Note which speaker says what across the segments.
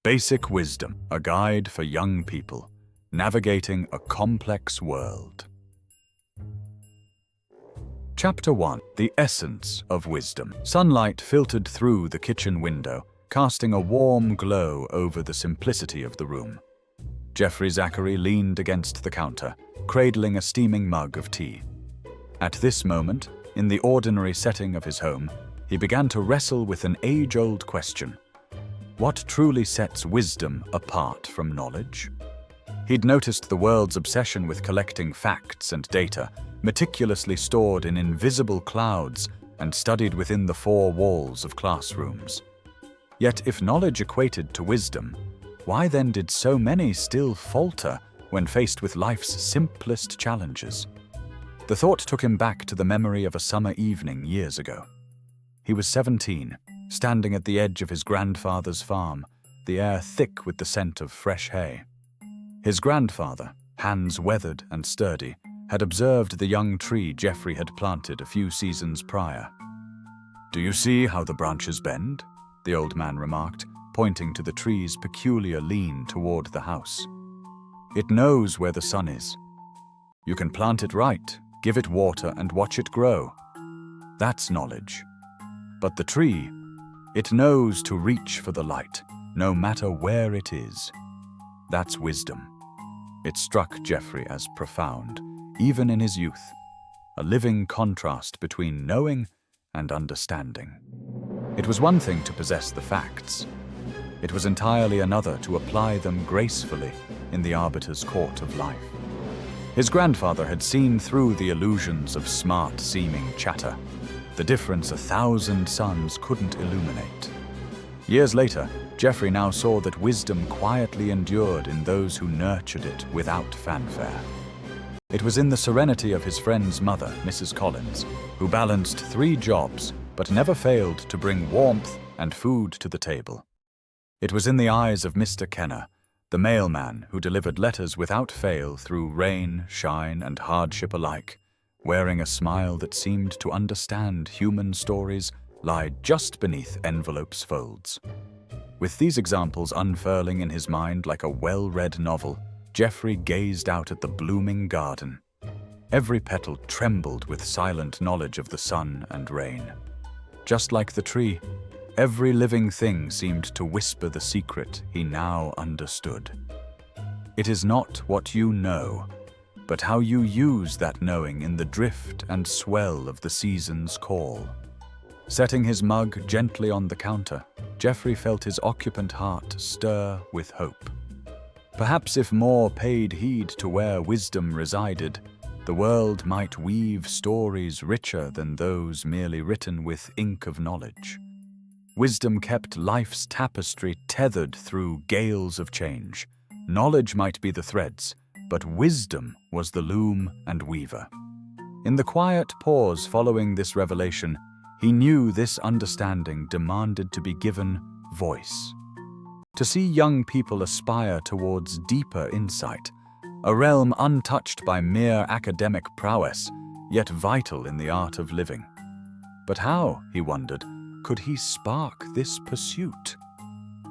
Speaker 1: Basic Wisdom, a guide for young people, navigating a complex world. Chapter 1. The Essence of Wisdom. Sunlight filtered through the kitchen window, casting a warm glow over the simplicity of the room. Geoffrey Zachary leaned against the counter, cradling a steaming mug of tea. At this moment, in the ordinary setting of his home, he began to wrestle with an age-old question. What truly sets wisdom apart from knowledge? He'd noticed the world's obsession with collecting facts and data, meticulously stored in invisible clouds and studied within the four walls of classrooms. Yet if knowledge equated to wisdom, why then did so many still falter when faced with life's simplest challenges? The thought took him back to the memory of a summer evening years ago. He was 17, standing at the edge of his grandfather's farm, the air thick with the scent of fresh hay. His grandfather, hands weathered and sturdy, had observed the young tree Geoffrey had planted a few seasons prior. "Do you see how the branches bend?" the old man remarked, pointing to the tree's peculiar lean toward the house. "It knows where the sun is. You can plant it right, give it water, and watch it grow. That's knowledge. But the tree, it knows to reach for the light, no matter where it is. That's wisdom." It struck Geoffrey as profound, even in his youth, a living contrast between knowing and understanding. It was one thing to possess the facts. It was entirely another to apply them gracefully in the arbiter's court of life. His grandfather had seen through the illusions of smart-seeming chatter, the difference 1,000 suns couldn't illuminate. Years later, Geoffrey now saw that wisdom quietly endured in those who nurtured it without fanfare. It was in the serenity of his friend's mother, Mrs. Collins, who balanced 3 jobs but never failed to bring warmth and food to the table. It was in the eyes of Mr. Kenner, the mailman who delivered letters without fail through rain, shine, and hardship alike, wearing a smile that seemed to understand human stories lie just beneath envelopes' folds. With these examples unfurling in his mind like a well-read novel, Geoffrey gazed out at the blooming garden. Every petal trembled with silent knowledge of the sun and rain. Just like the tree, every living thing seemed to whisper the secret he now understood. It is not what you know, but how you use that knowing in the drift and swell of the season's call. Setting his mug gently on the counter, Geoffrey felt his occupant heart stir with hope. Perhaps if more paid heed to where wisdom resided, the world might weave stories richer than those merely written with ink of knowledge. Wisdom kept life's tapestry tethered through gales of change. Knowledge might be the threads, but wisdom was the loom and weaver. In the quiet pause following this revelation, he knew this understanding demanded to be given voice. To see young people aspire towards deeper insight, a realm untouched by mere academic prowess, yet vital in the art of living. But how, he wondered, could he spark this pursuit?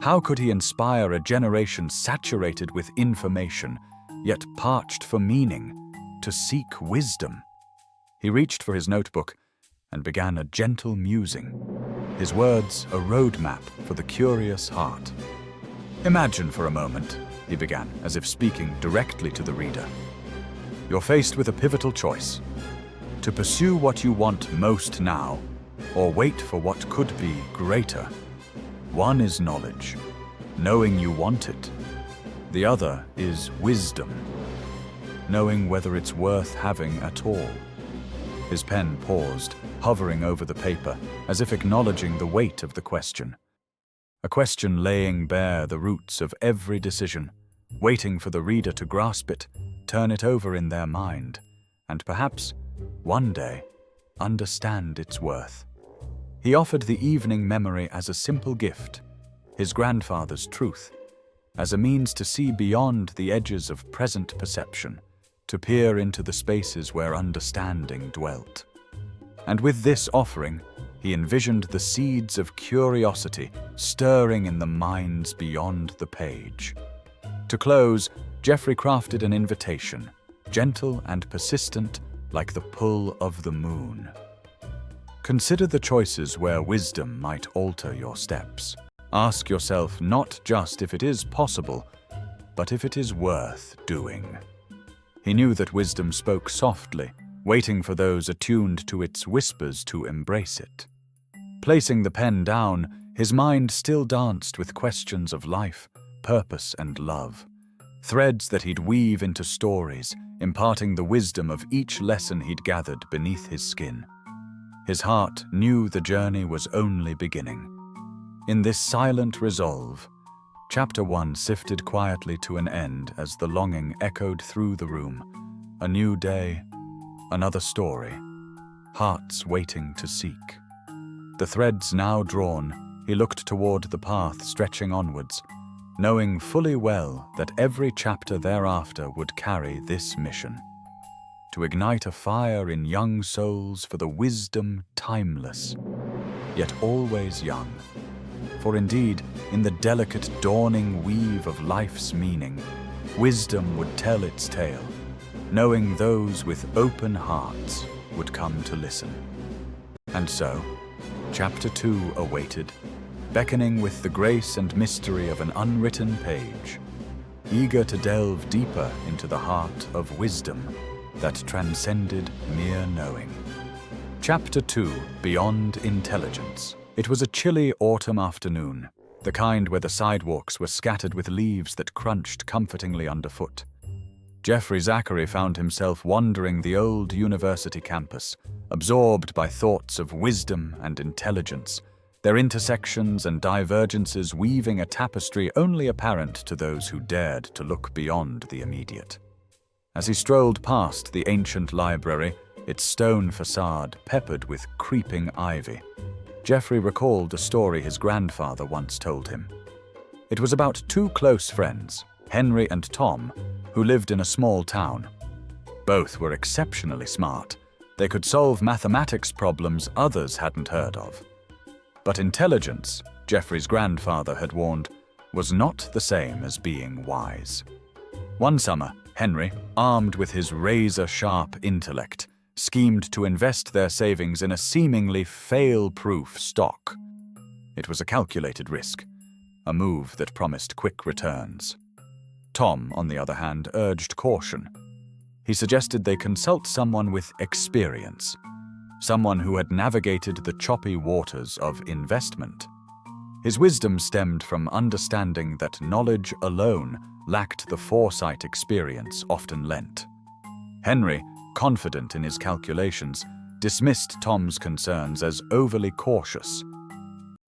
Speaker 1: How could he inspire a generation saturated with information, yet parched for meaning, to seek wisdom? He reached for his notebook and began a gentle musing, his words a roadmap for the curious heart. "Imagine for a moment," he began, as if speaking directly to the reader. "You're faced with a pivotal choice: to pursue what you want most now, or wait for what could be greater. One is knowledge, knowing you want it. The other is wisdom, knowing whether it's worth having at all." His pen paused, hovering over the paper, as if acknowledging the weight of the question. A question laying bare the roots of every decision, waiting for the reader to grasp it, turn it over in their mind, and perhaps, one day, understand its worth. He offered the evening memory as a simple gift, his grandfather's truth, as a means to see beyond the edges of present perception, to peer into the spaces where understanding dwelt. And with this offering, he envisioned the seeds of curiosity stirring in the minds beyond the page. To close, Geoffrey crafted an invitation, gentle and persistent like the pull of the moon. Consider the choices where wisdom might alter your steps. Ask yourself not just if it is possible, but if it is worth doing. He knew that wisdom spoke softly, waiting for those attuned to its whispers to embrace it. Placing the pen down, his mind still danced with questions of life, purpose, and love. Threads that he'd weave into stories, imparting the wisdom of each lesson he'd gathered beneath his skin. His heart knew the journey was only beginning. In this silent resolve, Chapter 1 sifted quietly to an end as the longing echoed through the room. A new day, another story, hearts waiting to seek. The threads now drawn, he looked toward the path stretching onwards, knowing fully well that every chapter thereafter would carry this mission: to ignite a fire in young souls for the wisdom timeless, yet always young. For indeed, in the delicate dawning weave of life's meaning, wisdom would tell its tale, knowing those with open hearts would come to listen. And so, Chapter 2 awaited, beckoning with the grace and mystery of an unwritten page, eager to delve deeper into the heart of wisdom that transcended mere knowing. Chapter 2, Beyond Intelligence. It was a chilly autumn afternoon, the kind where the sidewalks were scattered with leaves that crunched comfortingly underfoot. Geoffrey Zachary found himself wandering the old university campus, absorbed by thoughts of wisdom and intelligence, their intersections and divergences weaving a tapestry only apparent to those who dared to look beyond the immediate. As he strolled past the ancient library, its stone facade peppered with creeping ivy, Geoffrey recalled a story his grandfather once told him. It was about two close friends, Henry and Tom, who lived in a small town. Both were exceptionally smart. They could solve mathematics problems others hadn't heard of. But intelligence, Geoffrey's grandfather had warned, was not the same as being wise. One summer, Henry, armed with his razor-sharp intellect, schemed to invest their savings in a seemingly fail-proof stock. It was a calculated risk, a move that promised quick returns. Tom, on the other hand, urged caution. He suggested they consult someone with experience, someone who had navigated the choppy waters of investment. His wisdom stemmed from understanding that knowledge alone lacked the foresight experience often lent. Henry, confident in his calculations, dismissed Tom's concerns as overly cautious.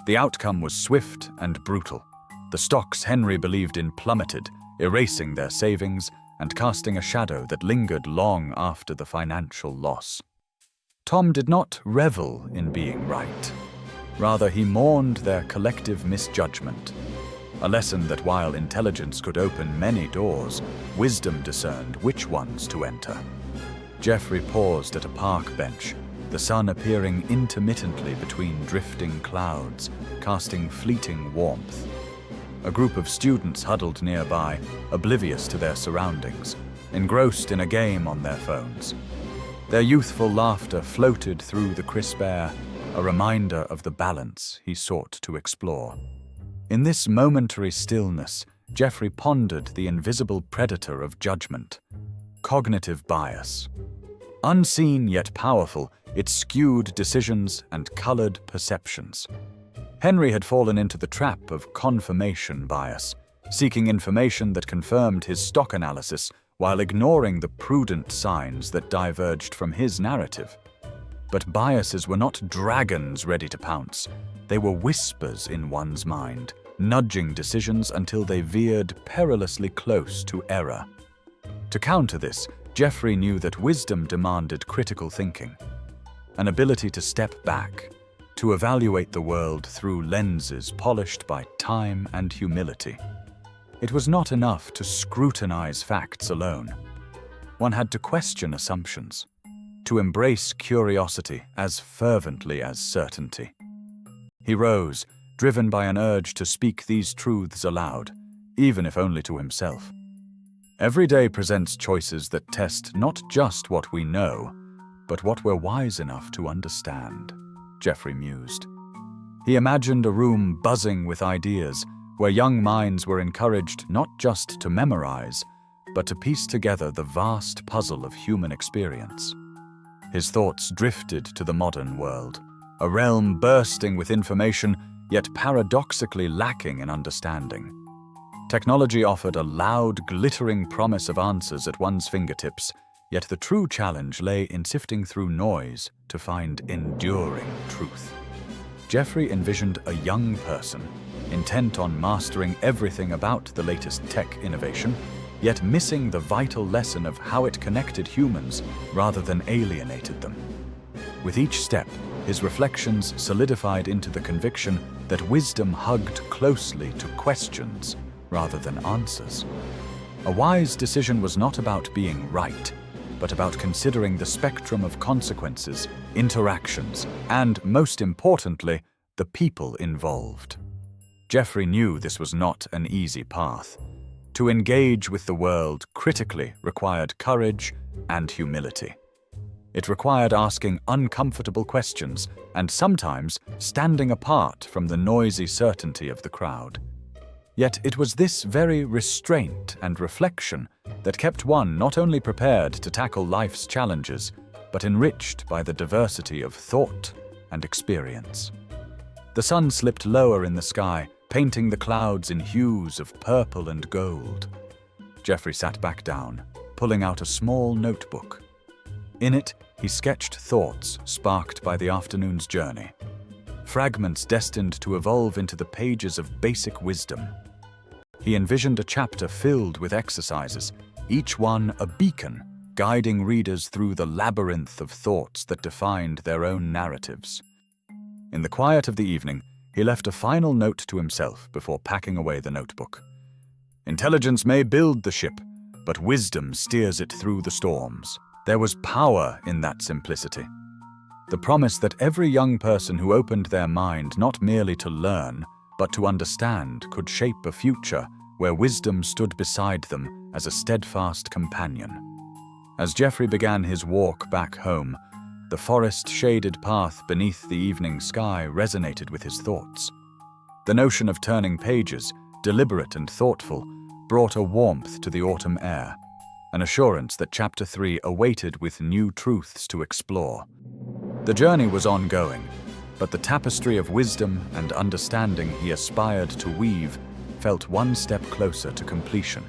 Speaker 1: The outcome was swift and brutal. The stocks Henry believed in plummeted, erasing their savings and casting a shadow that lingered long after the financial loss. Tom did not revel in being right. Rather, he mourned their collective misjudgment, a lesson that while intelligence could open many doors, wisdom discerned which ones to enter. Geoffrey paused at a park bench, the sun appearing intermittently between drifting clouds, casting fleeting warmth. A group of students huddled nearby, oblivious to their surroundings, engrossed in a game on their phones. Their youthful laughter floated through the crisp air, a reminder of the balance he sought to explore. In this momentary stillness, Geoffrey pondered the invisible predator of judgment: cognitive bias. Unseen yet powerful, it skewed decisions and colored perceptions. Henry had fallen into the trap of confirmation bias, seeking information that confirmed his stock analysis while ignoring the prudent signs that diverged from his narrative. But biases were not dragons ready to pounce. They were whispers in one's mind, nudging decisions until they veered perilously close to error. To counter this, Geoffrey knew that wisdom demanded critical thinking, an ability to step back, to evaluate the world through lenses polished by time and humility. It was not enough to scrutinize facts alone. One had to question assumptions. to embrace curiosity as fervently as certainty. He rose, driven by an urge to speak these truths aloud, even if only to himself. Every day presents choices that test not just what we know, but what we're wise enough to understand, Geoffrey mused. He imagined a room buzzing with ideas, where young minds were encouraged not just to memorize, but to piece together the vast puzzle of human experience. His thoughts drifted to the modern world, a realm bursting with information, yet paradoxically lacking in understanding. Technology offered a loud, glittering promise of answers at one's fingertips, yet the true challenge lay in sifting through noise to find enduring truth. Geoffrey envisioned a young person, intent on mastering everything about the latest tech innovation, yet missing the vital lesson of how it connected humans rather than alienated them. With each step, his reflections solidified into the conviction that wisdom hugged closely to questions rather than answers. A wise decision was not about being right, but about considering the spectrum of consequences, interactions, and, most importantly, the people involved. Geoffrey knew this was not an easy path. To engage with the world critically required courage and humility. It required asking uncomfortable questions and sometimes standing apart from the noisy certainty of the crowd. Yet it was this very restraint and reflection that kept one not only prepared to tackle life's challenges, but enriched by the diversity of thought and experience. The sun slipped lower in the sky, painting the clouds in hues of purple and gold. Geoffrey sat back down, pulling out a small notebook. In it, he sketched thoughts sparked by the afternoon's journey, fragments destined to evolve into the pages of basic wisdom. He envisioned a chapter filled with exercises, each one a beacon, guiding readers through the labyrinth of thoughts that defined their own narratives. In the quiet of the evening, he left a final note to himself before packing away the notebook. Intelligence may build the ship, but wisdom steers it through the storms. There was power in that simplicity. The promise that every young person who opened their mind not merely to learn, but to understand could shape a future where wisdom stood beside them as a steadfast companion. As Geoffrey began his walk back home, the forest-shaded path beneath the evening sky resonated with his thoughts. The notion of turning pages, deliberate and thoughtful, brought a warmth to the autumn air, an assurance that Chapter 3 awaited with new truths to explore. The journey was ongoing, but the tapestry of wisdom and understanding he aspired to weave felt one step closer to completion.